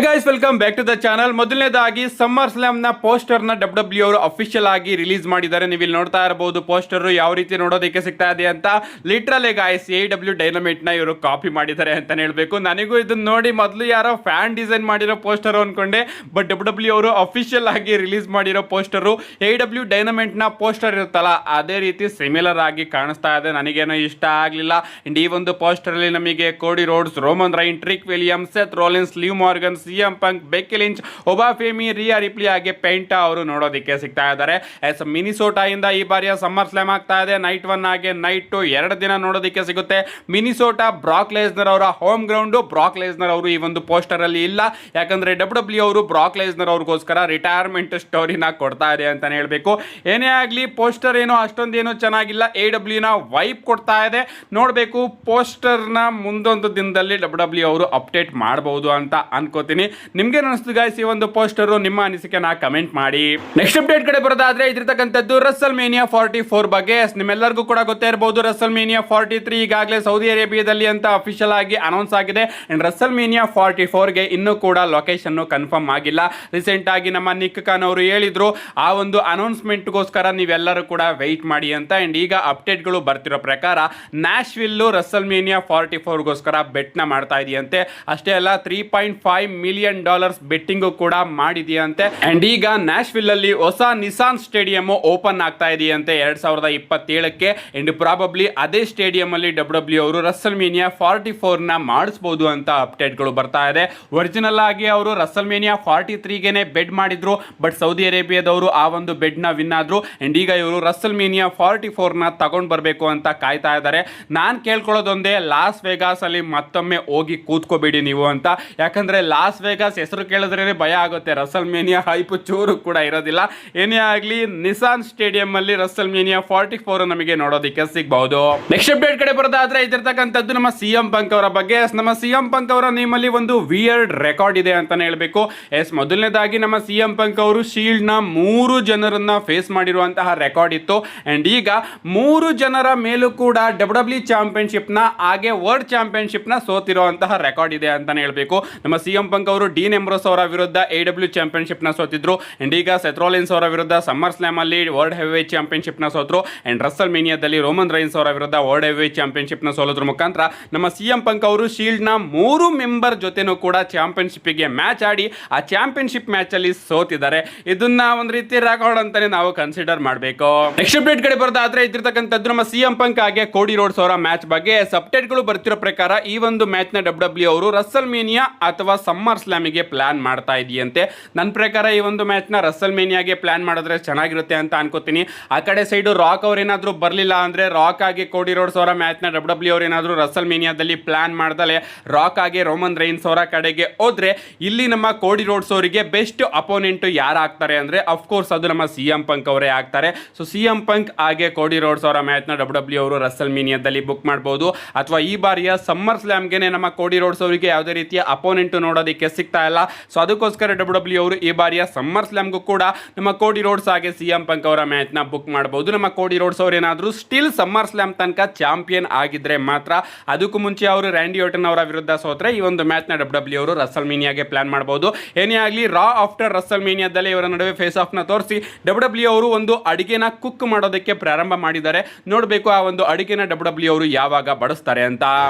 Guys welcome back to the channel. ಮೊದಲನೇದಾಗಿ Summer Slam ನ poster ನ ಡಬ್ಲ್ಯೂ ಅವರು ಅಫಿಷಿಯಲ್ ಆಗಿ ರಿಲೀಸ್ ಮಾಡಿದ್ದಾರೆ. ನೀವು ಇಲ್ಲಿ ನೋಡ್ತಾ ಇರಬಹುದು ಪೋಸ್ಟರ್ ಯಾವ ರೀತಿ ನೋಡೋದಕ್ಕೆ ಸಿಗ್ತಾ ಇದೆ ಅಂತ. ಲಿಟ್ರಲಿ ಗೈಸ್ AEW ಡೈನಮೈಟ್ ನ ಇವರು ಕಾಪಿ ಮಾಡಿದ್ದಾರೆ ಅಂತ ಹೇಳ್ಬೇಕು. ನನಗೂ ಇದನ್ನ ನೋಡಿ ಮೊದಲು ಯಾರೋ ಫ್ಯಾನ್ ಡಿಸೈನ್ ಮಾಡಿರೋ ಪೋಸ್ಟರ್ ಅನ್ಕೊಂಡೆ, ಬಟ್ ಡಬ್ಲ್ಯೂ ಅವರು ಅಫಿಷಿಯಲ್ ಆಗಿ ರಿಲೀಸ್ ಮಾಡಿರೋ ಪೋಸ್ಟರ್ AEW ಡೈನಮೈಟ್ ನ ಪೋಸ್ಟರ್ ಇರುತ್ತಲ್ಲ ಅದೇ ರೀತಿ ಸಿಮಿಲರ್ ಆಗಿ ಕಾಣಿಸ್ತಾ ಇದೆ. ನನಗೇನೋ ಇಷ್ಟ ಆಗಲಿಲ್ಲ. ಅಂಡ್ ಈ ಒಂದು ಪೋಸ್ಟರ್ ಅಲ್ಲಿ ನಮಗೆ Cody Rhodes, Roman Reigns, Trick Williams, Seth Rollins, Liv Morgan, CM Punk, Becky Lynch, Obafemi, Rhea Ripley ಹಾಗೆ ಪೆಂಟಾ ಅವರು ನೋಡೋದಕ್ಕೆ ಸಿಗ್ತಾ ಇದ್ದಾರೆ. ಎಸ್ ಮಿನಿಸೋಟಾ ಇಂದ ಈ ಬಾರಿಯ ಸಮ್ಮರ್ ಸ್ಲಾಮ್ ಆಗ್ತಾ ಇದೆ. ನೈಟ್ 1 ಹಾಗೆ ನೈಟ್ 2 ಎರಡು ದಿನ ನೋಡೋದಕ್ಕೆ ಸಿಗುತ್ತೆ. ಮಿನಿಸೋಟಾ ಬ್ರಾಕ್ ಲೆಸ್ನರ್ ಅವರ ಹೋಮ್ ಗ್ರೌಂಡ್. ಬ್ರಾಕ್ ಲೆಸ್ನರ್ ಅವರು ಈ ಒಂದು ಪೋಸ್ಟರ್ ಅಲ್ಲಿ ಇಲ್ಲ, ಯಾಕಂದ್ರೆ ಡಬ್ಲ್ಯೂ ಅವರು ಬ್ರಾಕ್ ಲೆಸ್ನರ್ ಅವ್ರಿಗೋಸ್ಕರ ರಿಟೈರ್ಮೆಂಟ್ ಸ್ಟೋರಿನ ಕೊಡ್ತಾ ಇದೆ ಅಂತಾನೆ ಹೇಳ್ಬೇಕು. ಏನೇ ಆಗಲಿ ಪೋಸ್ಟರ್ ಏನೋ ಅಷ್ಟೊಂದೇನೋ ಚೆನ್ನಾಗಿಲ್ಲ. AEW ನ ವೈಪ್ ಕೊಡ್ತಾ ಇದೆ. ನೋಡಬೇಕು ಪೋಸ್ಟರ್ ನ ಮುಂದೊಂದು ದಿನದಲ್ಲಿ ಡಬ್ಲ್ಯೂ ಅವರು ಅಪ್ಡೇಟ್ ಮಾಡಬಹುದು ಅಂತ ಅನ್ಕೋತೀನಿ. ನಿಮ್ಗೆ ಅನಿಸ್ತು ಗಾಯ್ಸ್ ಈ ಒಂದು ಪೋಸ್ಟರ್? ನಿಮ್ಮ ಅನಿಸಿಕೆನ ಕಮೆಂಟ್ ಮಾಡಿ. ನೆಕ್ಸ್ಟ್ ಅಪ್ಡೇಟ್ ಕಡೆ ಬರೋದಾದ್ರೆ ಇದಿರ್ತಕ್ಕಂಥದ್ದು ರಸಲ್ ಮೇನಿಯಾ 44 ಬಗ್ಗೆ. ನಿಮ್ಮೆಲ್ಲರಿಗೂ ಕೂಡ ಗೊತ್ತೇ ಇರಬಹುದು ರಸಲ್ ಮೇನಿಯಾ 43 ಈಗಾಗಲೇ ಸೌದಿ ಅರೇಬಿಯಾದಲ್ಲಿ ಅಂತ ಅಫಿಷಿಯಲ್ ಆಗಿ ಅನೌನ್ಸ್ ಆಗಿದೆ. ಅಂಡ್ ರಸಲ್ ಮೇನಿಯಾ 44 ಗೆ ಇನ್ನೂ ಕೂಡ ಲೊಕೇಶನ್ ಕನ್ಫರ್ಮ್ ಆಗಿಲ್ಲ. ರೀಸೆಂಟ್ ಆಗಿ ನಮ್ಮ ನಿಕ್ ಖಾನ್ ಅವರು ಹೇಳಿದ್ರು ಆ ಒಂದು ಅನೌನ್ಸ್ಮೆಂಟ್ ಗೋಸ್ಕರ ನೀವೆಲ್ಲರೂ ಕೂಡ ವೆಯ್ಟ್ ಮಾಡಿ ಅಂತ. ಅಂಡ್ ಈಗ ಅಪ್ಡೇಟ್ ಗಳು ಬರ್ತಿರೋ ಪ್ರಕಾರ ನ್ಯಾಶ್ವಿಲ್ ರಸಲ್ ಮೇನಿಯಾ 44 ಗೋಸ್ಕರ ಬೆಟ್ ನ ಮಾಡ್ತಾ ಇದೆಯಂತೆ. ಅಷ್ಟೇ ಅಲ್ಲ $3.5 million ಬೆಟ್ಟಿಂಗ್ ಕೂಡ ಮಾಡಿದೆಯಂತೆ. ಅಂಡ್ ಈಗ ನ್ಯಾಶ್ವಿಲ್ ಅಲ್ಲಿ ಹೊಸ ನಿಸಾನ್ ಸ್ಟೇಡಿಯಂ ಓಪನ್ ಆಗ್ತಾ ಇದೆಯಂತೆ 2027ಕ್ಕೆ. ಅಂಡ್ ಪ್ರಾಬಬ್ಲಿ ಅದೇ ಸ್ಟೇಡಿಯಂ ಅಲ್ಲಿ ಡಬ್ಲ್ಯೂ ಅವರು ರಸಲ್ ಮೇನಿಯಾ 44 ನ ಮಾಡಿಸಬಹುದು ಅಂತ ಅಪ್ಡೇಟ್ ಗಳು ಬರ್ತಾ ಇದೆ. ಒರಿಜಿನಲ್ ಆಗಿ ಅವರು ರಸಲ್ ಮೇನಿಯಾ 43 ಗೆನೆ ಬೆಡ್ ಮಾಡಿದ್ರು, ಬಟ್ ಸೌದಿ ಅರೇಬಿಯಾದವರು ಆ ಒಂದು ಬೆಡ್ ನ ವಿನ್ ಆದ್ರು. ಅಂಡ್ ಈಗ ಇವರು ರಸಲ್ ಮೇನಿಯಾ 44 ನ ತಗೊಂಡ್ ಬರಬೇಕು ಅಂತ ಕಾಯ್ತಾ ಇದ್ದಾರೆ. ನಾನ್ ಕೇಳ್ಕೊಳ್ಳೋದೊಂದೇ, ಲಾಸ್ ವೆಗಾಸ್ ಅಲ್ಲಿ ಮತ್ತೊಮ್ಮೆ ಹೋಗಿ ಕೂತ್ಕೋಬೇಡಿ ನೀವು ಅಂತ. ಯಾಕಂದ್ರೆ ಲಾಸ್ ವೆಗಾಸ್ ಹೆಸರು ಕೇಳಿದ್ರೆ ಭಯ ಆಗುತ್ತೆ. ರಸಲ್ ಮೇನಿಯಾ ಹೈಪ್ ಚೂರು ಕೂಡ ಇರೋದಿಲ್ಲ. ಏನೇ ಆಗಲಿ ನಿಸಾನ್ ಸ್ಟೇಡಿಯಂ ಅಲ್ಲಿ ರಸಲ್ ಮೇನಿಯಾ 44 ನಮಗೆ ನೋಡೋದಕ್ಕೆ ಸಿಗಬಹುದು. ನೆಕ್ಸ್ಟ್ ಅಪ್ಡೇಟ್ ಕಡೆ ಬರೋದಾದ್ರೆ ಇದಿರ್ತಕ್ಕಂಥದ್ದು ನಮ್ಮ CM ಪಂಕ್ ಅವರ ಬಗ್ಗೆ. ನಮ್ಮ CM ಪಂಕ್ ಅವರ ನೇಮಲ್ಲಿ ಒಂದು ವಿಯರ್ಡ್ ರೆಕಾರ್ಡ್ ಇದೆ ಅಂತಾನೆ ಹೇಳ್ಬೇಕು. ಮೊದಲನೇದಾಗಿ ನಮ್ಮ CM ಪಂಕ್ ಅವರು ಶೀಲ್ಡ್ ನ 3 ಜನರನ್ನ ಫೇಸ್ ಮಾಡಿರುವಂತಹ ರೆಕಾರ್ಡ್ ಇತ್ತು. ಅಂಡ್ ಈಗ 3 ಜನರ ಮೇಲೂ ಕೂಡ WWE ಚಾಂಪಿಯನ್ಶಿಪ್ ನ ಹಾಗೆ ವರ್ಲ್ಡ್ ಚಾಂಪಿಯನ್ಶಿಪ್ ನ ಸೋತಿರುವಂತಹ ರೆಕಾರ್ಡ್ ಇದೆ ಅಂತಾನೆ ಹೇಳ್ಬೇಕು. ನಮ್ಮ CM ಪಂಕ್ ಅವರು ಡೀನ್ ಎಂಬ್ರೋಸ್ ಅವರ ವಿರುದ್ಧ AEW ಚಾಂಪಿಯನ್ಶಿಪ್ ನ ಸೋತಿದ್ರು. ಅಂಡ್ ಈಗ ಸೆತ್ ರೋಲಿನ್ಸ್ ಅವರ ವಿರುದ್ಧ ಸಮ್ಮರ್ ಸ್ಲಾಮ್ ಅಲ್ಲಿ ವರ್ಲ್ಡ್ ಹೆವಿವೇಟ್ ಚಾಂಪಿಯನ್ಶಿಪ್ ನ ಸೋತರು. ಅಂಡ್ ರಸಲ್ ಮೇನಿಯಾದಲ್ಲಿ ರೋಮನ್ ರೈನ್ಸ್ ಅವರ ವಿರುದ್ಧ ವರ್ಲ್ಡ್ ಹೆವಿವೇಟ್ ಚಾಂಪಿಯನ್ಶಿಪ್ ನ ಸೋಲೋದ್ರ ಮುಖಾಂತರ ನಮ್ಮ CM ಪಂಕ್ ಅವರು ಶೀಲ್ಡ್ ನ 3 ಮೆಂಬರ್ ಜೊತೆನೂ ಕೂಡ ಚಾಂಪಿಯನ್ಶಿಪ್ ಗೆ ಮ್ಯಾಚ್ ಆಡಿ ಆ ಚಾಂಪಿಯನ್ಶಿಪ್ ಮ್ಯಾಚ್ ಅಲ್ಲಿ ಸೋತಿದ್ದಾರೆ. ಇದನ್ನ ಒಂದು ರೀತಿ ರೆಕಾರ್ಡ್ ಅಂತಾನೆ ನಾವು ಕನ್ಸಿಡರ್ ಮಾಡಬೇಕು. ನೆಕ್ಸ್ಟ್ ಅಪ್ಡೇಟ್ ಕಡೆ ಬರೋದಾದ್ರೆ ಇದ್ದಿರ್ತಕ್ಕಂಥದ್ದು ನಮ್ಮ CM ಪಂಕ್ ಹಾಗೆ ಕೋಡಿ ರೋಡ್ಸ್ ಅವರ ಮ್ಯಾಚ್ ಬಗ್ಗೆ. ಅಪ್ಡೇಟ್ ಗಳು ಬರ್ತಿರೋ ಪ್ರಕಾರ ಈ ಒಂದು ಮ್ಯಾಚ್ ನ ಡಬ್ಲ್ಯೂ ಅವರು ರಸಲ್ ಮೇನಿಯಾ ಅಥವಾ ಸಮ್ಮರ್ ಸ್ಲಾಮ್ ಗೆ ಪ್ಲಾನ್ ಮಾಡ್ತಾ ಇದೆಯಂತೆ. ನನ್ನ ಪ್ರಕಾರ ಈ ಒಂದು ಮ್ಯಾಚ್ ನ ರಸಲ್ ಮೇನಿಯಾಗೆ ಪ್ಲಾನ್ ಮಾಡಿದ್ರೆ ಚೆನ್ನಾಗಿರುತ್ತೆ ಅಂತ ಅನ್ಕೋತೀನಿ. ಆ ಕಡೆ ಸೈಡು ರಾಕ್ ಅವ್ರು ಏನಾದ್ರು ಬರಲಿಲ್ಲ ಅಂದ್ರೆ ರಾಕ್ ಆಗಿ ಕೋಡಿ ರೋಡ್ಸ್ ಅವರ ಮ್ಯಾಚ್ ನ ಡಬ್ಲ್ಯೂ ಅವ್ರು ಏನಾದ್ರು ರಸಲ್ ಮೇನಿಯಾದಲ್ಲಿ ಪ್ಲಾನ್ ಮಾಡ್ದಲೆ ರಾಕ್ ಆಗಿ ರೋಮನ್ ರೈನ್ಸ್ ಅವರ ಕಡೆಗೆ ಹೋದ್ರೆ ಇಲ್ಲಿ ನಮ್ಮ ಕೋಡಿ ರೋಡ್ಸ್ ಅವರಿಗೆ ಬೆಸ್ಟ್ ಅಪೋನೆಂಟ್ ಯಾರು ಆಗ್ತಾರೆ ಅಂದ್ರೆ ಅಫ್ಕೋರ್ಸ್ ಅದು ನಮ್ಮ CM ಪಂಕ್ ಅವರೇ ಆಗ್ತಾರೆ. ಸೊ CM ಪಂಕ್ ಹಾಗೆ ಕೋಡಿ ರೋಡ್ಸ್ ಅವರ ಮ್ಯಾಚ್ ನ ಡಬ್ಲ್ಯೂ ಅವರು ರಸಲ್ ಮೇನಿಯಾದಲ್ಲಿ ಬುಕ್ ಮಾಡಬಹುದು. ಅಥವಾ ಈ ಬಾರಿಯ ಸಮ್ಮರ್ ಸ್ಲಾಮ್ಗೆ ನಮ್ಮ ಕೋಡಿ ರೋಡ್ಸ್ ಅವರಿಗೆ ಯಾವುದೇ ರೀತಿಯ ಅಪೋನೆಂಟ್ ನೋಡೋದಕ್ಕೆ ಸಿಗ್ತಾ ಇಲ್ಲ. ಸೊ ಅದಕ್ಕೋಸ್ಕರ ಡಬ್ಲ್ಯೂ ಅವರು ಈ ಬಾರಿಯ ಸಮ್ಮರ್ ಸ್ಲಾಮ್ಗೂ ಕೂಡ ನಮ್ಮ ಕೋಡಿ ರೋಡ್ಸ್ ಹಾಗೆ CM ಪಂಕ್ ಅವರ ಮ್ಯಾಚ್ ನ ಬುಕ್ ಮಾಡಬಹುದು. ನಮ್ಮ ಕೋಡಿ ರೋಡ್ಸ್ ಅವರು ಏನಾದರೂ ಸ್ಟಿಲ್ ಸಮ್ಮರ್ ಸ್ಲಾಮ್ ತನಕ ಚಾಂಪಿಯನ್ ಆಗಿದ್ರೆ ಮಾತ್ರ. ಅದಕ್ಕೂ ಮುಂಚೆ ಅವರು ರ್ಯಾಂಡಿ ಆರ್ಟನ್ ಅವರ ವಿರುದ್ಧ ಸೋತ್ರೆ ಈ ಒಂದು ಮ್ಯಾಚ್ ನ ಡಬ್ಲ್ಯೂ ಅವರು ರಸಲ್ ಮೇನಿಯಾಗೆ ಪ್ಲಾನ್ ಮಾಡಬಹುದು. ಏನೇ ಆಗಲಿ ರಾ ಆಫ್ಟರ್ ರಸಲ್ ಮೇನಿಯಾದಲ್ಲಿ ಇವರ ನಡುವೆ ಫೇಸ್ ಆಫ್ ನ ತೋರಿಸಿ ಡಬ್ಲ್ಯೂ ಅವರು ಒಂದು ಅಡಿಗೆನ ಕುಕ್ ಮಾಡೋದಕ್ಕೆ ಪ್ರಾರಂಭ ಮಾಡಿದ್ದಾರೆ. ನೋಡಬೇಕು ಆ ಒಂದು ಅಡಿಗೆನ ಡಬ್ಲ್ಯೂ ಅವರು ಯಾವಾಗ ಬಡಿಸ್ತಾರೆ ಅಂತ.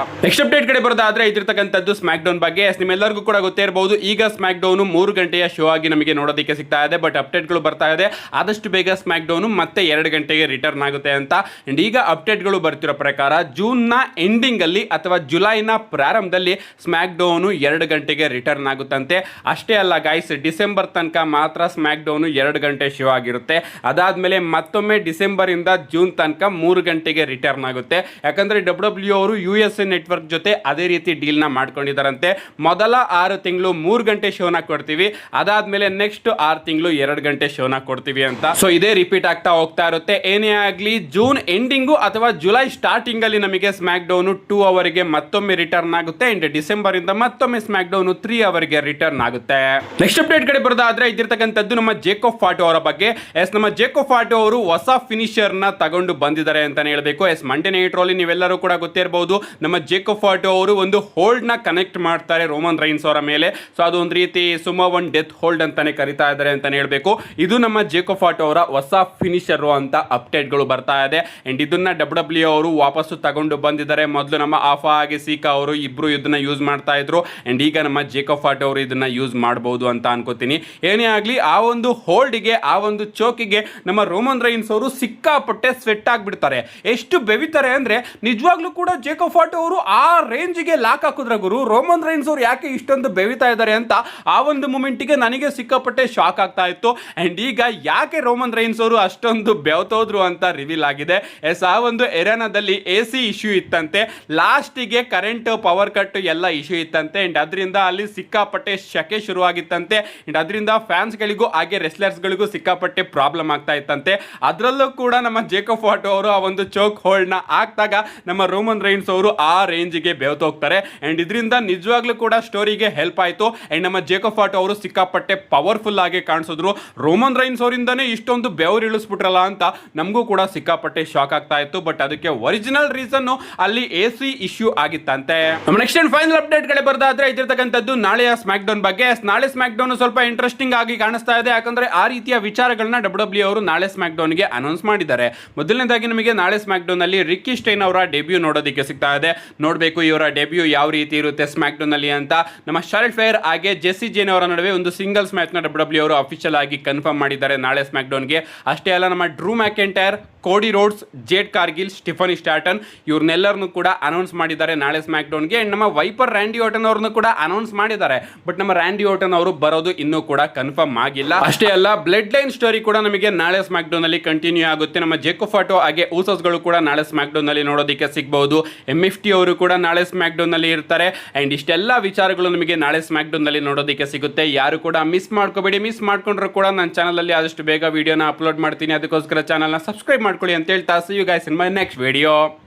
ನೆಕ್ಸ್ಟ್ ಅಪ್ಡೇಟ್ ಕಡೆ ಬರೋದಾದ್ರೆ ಇದಿರ್ತಕ್ಕಂಥದ್ದು ಸ್ಮ್ಯಾಕ್ ಡೌನ್ ಬಗ್ಗೆ. ನಿಮ್ಮೆಲ್ಲರಿಗೂ ಕೂಡ ಗೊತ್ತೇ ಇರಬಹುದು ಈಗ ಸ್ಮ್ಯಾಕ್ ಡೌನ್ 3 ಗಂಟೆಯ ಶೋ ಆಗಿ ನಮಗೆ ನೋಡೋದಕ್ಕೆ ಸಿಗ್ತಾ ಇದೆ. ಬಟ್ ಅಪ್ಡೇಟ್ ಗಳು ಬರ್ತಾ ಇದೆ ಆದಷ್ಟು ಬೇಗ ಸ್ಮ್ಯಾಕ್ ಡೌನ್ ಮತ್ತೆ 2 ಗಂಟೆಗೆ ರಿಟರ್ನ್ ಆಗುತ್ತೆ ಅಂತ. ಅಂಡ್ ಈಗ ಅಪ್ಡೇಟ್ ಗಳು ಬರ್ತಿರೋ ಪ್ರಕಾರ ಜೂನ್ ನ ಎಂಡಿಂಗ್ ಅಲ್ಲಿ ಅಥವಾ ಜುಲೈನ ಪ್ರಾರಂಭದಲ್ಲಿ ಸ್ಮ್ಯಾಕ್ ಡೌನ್ 2 ಗಂಟೆಗೆ ರಿಟರ್ನ್ ಆಗುತ್ತಂತೆ. ಅಷ್ಟೇ ಅಲ್ಲ ಗೈಸ್, ಡಿಸೆಂಬರ್ ತನಕ ಮಾತ್ರ ಸ್ಮ್ಯಾಕ್ ಡೌನ್ 2 ಗಂಟೆ ಶೋ ಆಗಿರುತ್ತೆ. ಅದಾದ್ಮೇಲೆ ಮತ್ತೊಮ್ಮೆ ಡಿಸೆಂಬರ್ ಇಂದ ಜೂನ್ ತನಕ 3 ಗಂಟೆಗೆ ರಿಟರ್ನ್ ಆಗುತ್ತೆ. ಯಾಕಂದ್ರೆ ಡಬ್ಲ್ಯೂ ಅವರು USA ನೆಟ್ವರ್ಕ್ ಜೊತೆ ಅದೇ ರೀತಿ ಡೀಲ್ ನ ಮಾಡ್ಕೊಂಡಿದ್ದಾರಂತೆ. ಮೊದಲ 6 ತಿಂಗಳು 3 ಗಂಟೆ ಶೋನ ಕೊಡ್ತೀವಿ, ಅದಾದ್ಮೇಲೆ ನೆಕ್ಸ್ಟ್ 6 ತಿಂಗಳು 2 ಗಂಟೆ ಶೋನ ಕೊಡ್ತೀವಿ ಅಂತ. ಸೊ ಇದೇ ರಿಪೀಟ್ ಆಗ್ತಾ ಹೋಗ್ತಾ ಇರುತ್ತೆ. ಏನೇ ಆಗಲಿ ಜೂನ್ ಎಂಡಿಂಗು ಅಥವಾ ಜುಲೈ ಸ್ಟಾರ್ಟಿಂಗ್ ಅಲ್ಲಿ ನಮಗೆ ಸ್ಮ್ಯಾಕ್ ಡೌನ್ 2 ಅವರ್ಗೆ ಮತ್ತೊಮ್ಮೆ ರಿಟರ್ನ್ ಆಗುತ್ತೆ. ಅಂಡ್ ಡಿಸೆಂಬರ್ ಇಂದ ಮತ್ತೊಮ್ಮೆ ಸ್ಮ್ಯಾಕ್ ಡೌನ್ 3 ಅವರ್ಗೆ ರಿಟರ್ನ್ ಆಗುತ್ತೆ. ನೆಕ್ಸ್ಟ್ ಅಪ್ಡೇಟ್ ಕಡೆ ಬರೋದಾದ್ರೆ ಇದಿರ್ತಕ್ಕಂಥದ್ದು ನಮ್ಮ ಜೇಕೋಬ್ ಫಾಟೋ ಅವರ ಬಗ್ಗೆ. ನಮ್ಮ ಜೇಕೋಬ್ ಫಾಟೋ ಅವರು ಹೊಸ ಫಿನಿಶರ್ ನ ತಗೊಂಡು ಬಂದಿದ್ದಾರೆ ಅಂತಾನೆ ಹೇಳ್ಬೇಕು. ಮಂಡೇ ನೈಟ್ ರಲ್ಲಿ ನೀವೆಲ್ಲರೂ ಕೂಡ ಗೊತ್ತಿರಬಹುದು ನಮ್ಮ ಜೇಕೋಬ್ ಫಾಟೋ ಅವರು ಒಂದು ಹೋಲ್ಡ್ ನ ಕನೆಕ್ಟ್ ಮಾಡ್ತಾರೆ ರೋಮನ್ ರೈನ್ಸ್ ಅವರ ಮೇಲೆ. ಮೇಲೆ. ಸೊ ಅದು ಒಂದು ರೀತಿ ಸುಮೋ ಒನ್ ಡೆತ್ ಹೋಲ್ಡ್ ಅಂತಾನೆ ಕರಿತಾ ಇದ್ದಾರೆ ಅಂತಾನೆ ಹೇಳ್ಬೇಕು. ಇದು ನಮ್ಮ ಜೇಕೋ ಫಾಟೋ ಅವರ ಹೊಸ ಫಿನಿಶರ್ ಅಂತ ಅಪ್ಡೇಟ್ಗಳು ಬರ್ತಾ ಇದೆ. ಅಂಡ್ ಇದನ್ನ ಡಬ್ಲ್ಯೂ ಅವರು ವಾಪಸ್ಸು ತಗೊಂಡು ಬಂದಿದ್ದಾರೆ. ಮೊದಲು ನಮ್ಮ ಆಫಾ ಹಾಗೆ ಸೀಕಾ ಅವರು ಇಬ್ರು ಇದನ್ನ ಯೂಸ್ ಮಾಡ್ತಾ ಇದ್ರು. ಅಂಡ್ ಈಗ ನಮ್ಮ ಜೇಕೋ ಫಾಟೋ ಅವರು ಇದನ್ನ ಯೂಸ್ ಮಾಡಬಹುದು ಅಂತ ಅನ್ಕೋತೀನಿ. ಏನೇ ಆಗಲಿ, ಆ ಒಂದು ಹೋಲ್ಡ್ಗೆ, ಆ ಒಂದು ಚೋಕಿಗೆ ನಮ್ಮ ರೋಮನ್ ರೈನ್ಸ್ ಅವರು ಸಿಕ್ಕಾಪಟ್ಟೆ ಸ್ವೆಟ್ ಆಗಿಬಿಡ್ತಾರೆ. ಎಷ್ಟು ಬೆವಿತಾರೆ ಅಂದ್ರೆ ನಿಜವಾಗ್ಲೂ ಕೂಡ ಜೇಕೋ ಫಾಟೋ ಅವರು ಆ ರೇಂಜ್ಗೆ ಲಾಕ್ ಹಾಕಿದ್ರ ಗುರು. ರೋಮನ್ ರೈನ್ಸ್ ಅವರು ಯಾಕೆ ಇಷ್ಟೊಂದು ಬೆವಿತಾ ಇದ್ದಾರೆ ಅಂತ ಆ ಒಂದು ಮೂಮೆಂಟ್ಗೆ ನನಗೆ ಸಿಕ್ಕಾಪಟ್ಟೆ ಶಾಕ್ ಆಗ್ತಾ ಇತ್ತು. ಅಂಡ್ ಈಗ ಯಾಕೆ ರೋಮನ್ ರೈನ್ಸ್ ಅವರು ಅಷ್ಟೊಂದು ಬೆವತೋದ್ರು ಅಂತ ರಿವೀಲ್ ಆಗಿದೆ. ಎಸ್, ಆ ಒಂದು ಎರಾನಾದಲ್ಲಿ AC ಇಶ್ಯೂ ಇತ್ತಂತೆ, ಲಾಸ್ಟಿಗೆ ಕರೆಂಟ್, ಪವರ್ ಕಟ್ ಎಲ್ಲ ಇಶ್ಯೂ ಇತ್ತಂತೆ. ಅಂಡ್ ಅದರಿಂದ ಅಲ್ಲಿ ಸಿಕ್ಕಾಪಟ್ಟೆ ಶಕೆ ಶುರುವಾಗಿತ್ತಂತೆ. ಅಂಡ್ ಅದರಿಂದ ಫ್ಯಾನ್ಸ್ಗಳಿಗೂ ಹಾಗೆ ರೆಸ್ಲರ್ಸ್ಗಳಿಗೂ ಸಿಕ್ಕಾಪಟ್ಟೆ ಪ್ರಾಬ್ಲಮ್ ಆಗ್ತಾ ಇತ್ತಂತೆ. ಅದರಲ್ಲೂ ಕೂಡ ನಮ್ಮ ಜೇಕೋ ಫಾಟೋ ಅವರು ಆ ಒಂದು ಚೋಕ್ ಹೋಲ್ಡ್ನ ಹಾಕ್ದಾಗ ನಮ್ಮ ರೋಮನ್ ರೈನ್ಸ್ ಅವರು ಆ ರೇಂಜ್ಗೆ ಬೆವತೋಗ್ತಾರೆ. ಅಂಡ್ ಇದರಿಂದ ನಿಜವಾಗ್ಲೂ ಕೂಡ ಸ್ಟೋರಿಗೆ ಹೆಲ್ಪ್ ಆಯಿತು. ಅಂಡ್ ನಮ್ಮ ಜೇಕೋ ಫಾಟೋ ಅವರು ಸಿಕ್ಕಾಪಟ್ಟೆ ಪವರ್ಫುಲ್ ಆಗಿ ಕಾಣಿಸಿದ್ರು. ರೋಮನ್ ರೈನ್ಸ್ ಅವರಿಂದನೇ ಇಷ್ಟೊಂದು ಬೆವರು ಇಳಿಸ್ಬಿಟ್ರಲ್ಲ ಅಂತ ನಮಗೂ ಕೂಡ ಸಿಕ್ಕಾಪಟ್ಟೆ ಶಾಕ್ ಆಗ್ತಾ ಇತ್ತು. ಬಟ್ ಅದಕ್ಕೆ ಒರಿಜಿನಲ್ ರೀಸನ್ ಅಲ್ಲಿ AC ಇಶ್ಯೂ ಆಗಿತ್ತಂತೆ. ನಮ್ಮ ನೆಕ್ಸ್ಟ್ ಅಂಡ್ ಫೈನಲ್ ಅಪ್ಡೇಟ್ ಗಳೇ ಬರ್ದಾದ್ರೆ ಇದಿರ್ತಕ್ಕಂಥದ್ದು ನಾಳೆಯ ಸ್ಮ್ಯಾಕ್ ಡೌನ್ ಬಗ್ಗೆ. ನಾಳೆ ಸ್ಮ್ಯಾಕ್ ಡೌನ್ ಸ್ವಲ್ಪ ಇಂಟ್ರೆಸ್ಟಿಂಗ್ ಆಗಿ ಕಾಣಿಸ್ತಾ ಇದೆ. ಯಾಕಂದ್ರೆ ಆ ರೀತಿಯ ವಿಚಾರಗಳನ್ನ ಡಬ್ಲ್ಯೂ ಅವರು ನಾಳೆ ಸ್ಮ್ಯಾಕ್ ಡೌನ್ ಗೆ ಅನೌನ್ಸ್ ಮಾಡಿದ್ದಾರೆ. ಮೊದಲನೇದಾಗಿ ನಮಗೆ ನಾಳೆ ಸ್ಮ್ಯಾಕ್ ಡೌನ್ ಅಲ್ಲಿ ರಿಕ್ಕಿ ಸ್ಟೈನ್ ಅವರ ಡೆಬ್ಯೂ ನೋಡೋದಕ್ಕೆ ಸಿಗ್ತಾ ಇದೆ. ನೋಡಬೇಕು ಇವರ ಡೆಬ್ಯೂ ಯಾವ ರೀತಿ ಇರುತ್ತೆ ಸ್ಮ್ಯಾಕ್ ಡೌನ್ ಅಲ್ಲಿ ಅಂತ. ನಮ್ಮ ಶಾರ್ಲೆಟ್ ಫೇರ್ ಹಾಗೆ ಜೆಸ್ಸಿ ಜೇನ್ ಅವರ ನಡುವೆ ಒಂದು ಸಿಂಗಲ್ಸ್ ಮ್ಯಾಚ್ ನ ಡಬ್ಲ್ಯೂ ಅವರು ಅಫಿಷಿಯಲ್ ಆಗಿ ಕನ್ಫರ್ಮ್ ಮಾಡಿದ್ದಾರೆ ನಾಳೆ ಸ್ಮ್ಯಾಕ್ ಡೌನ್ ಗೆ. ಅಷ್ಟೇ ಅಲ್ಲ, ನಮ್ಮ Drew McIntyre, Cody Rhodes, Jade Cargill, Stephanie Stratton ಇವ್ರನ್ನೆಲ್ಲರನ್ನು ಕೂಡ ಅನೌನ್ಸ್ ಮಾಡಿದ್ದಾರೆ ನಾಳೆ ಸ್ಮ್ಯಾಕ್ ಡೌನ್ಗೆ. ಅಂಡ್ ನಮ್ಮ ವೈಪರ್ ರ್ಯಾಂಡಿ ಓಟನ್ ಅವ್ರನ್ನು ಕೂಡ ಅನೌನ್ಸ್ ಮಾಡಿದ್ದಾರೆ. ಬಟ್ ನಮ್ಮ ರ್ಯಾಂಡಿ ಓಟನ್ ಅವರು ಬರೋದು ಇನ್ನೂ ಕೂಡ ಕನ್ಫರ್ಮ್ ಆಗಿಲ್ಲ. ಅಷ್ಟೇ ಅಲ್ಲ, ಬ್ಲಡ್ ಲೈನ್ ಸ್ಟೋರಿ ಕೂಡ ನಮಗೆ ನಾಳೆ ಸ್ಮ್ಯಾಕ್ ಡೌನ್ ಅಲ್ಲಿ ಕಂಟಿನ್ಯೂ ಆಗುತ್ತೆ. ನಮ್ಮ ಜೇಕೋ ಫಾಟೋ ಹಾಗೆ ಊಸಸ್ಗಳು ಕೂಡ ನಾಳೆ ಸ್ಮ್ಯಾಕ್ ಡೌನ್ ಅಲ್ಲಿ ನೋಡೋದಕ್ಕೆ ಸಿಗಬಹುದು. MFT ಅವರು ಕೂಡ ನಾಳೆ ಸ್ಮ್ಯಾಕ್ ಡೌನ್ ಅಲ್ಲಿ ಇರ್ತಾರೆ. ಅಂಡ್ ಇಷ್ಟೆಲ್ಲ ವಿಚಾರಗಳು ನಮಗೆ ನಾಳೆ ಸ್ಮ್ಯಾಕ್ ಡೌನ್ ಅಲ್ಲಿ ನೋಡೋದಕ್ಕೆ ಸಿಗುತ್ತೆ. ಯಾರು ಕೂಡ ಮಿಸ್ ಮಾಡ್ಕೋಬೇಡಿ. ಮಿಸ್ ಮಾಡ್ಕೊಂಡ್ರು ಕೂಡ ನನ್ನ ಚಾನಲ್ ಅಲ್ಲಿ ಆದಷ್ಟು ಬೇಗ ವಿಡಿಯೋನ ಅಪ್ಲೋಡ್ ಮಾಡ್ತೀನಿ. ಅದಕ್ಕೋಸ್ಕರ ಚಾನಲ್ನ ಸಬ್ಸ್ಕ್ರೈಬ್ ಮಾಡ್ಕೊಳ್ಳಿ ಅಂತ ಹೇಳ್ತಾ see you guys in my next video.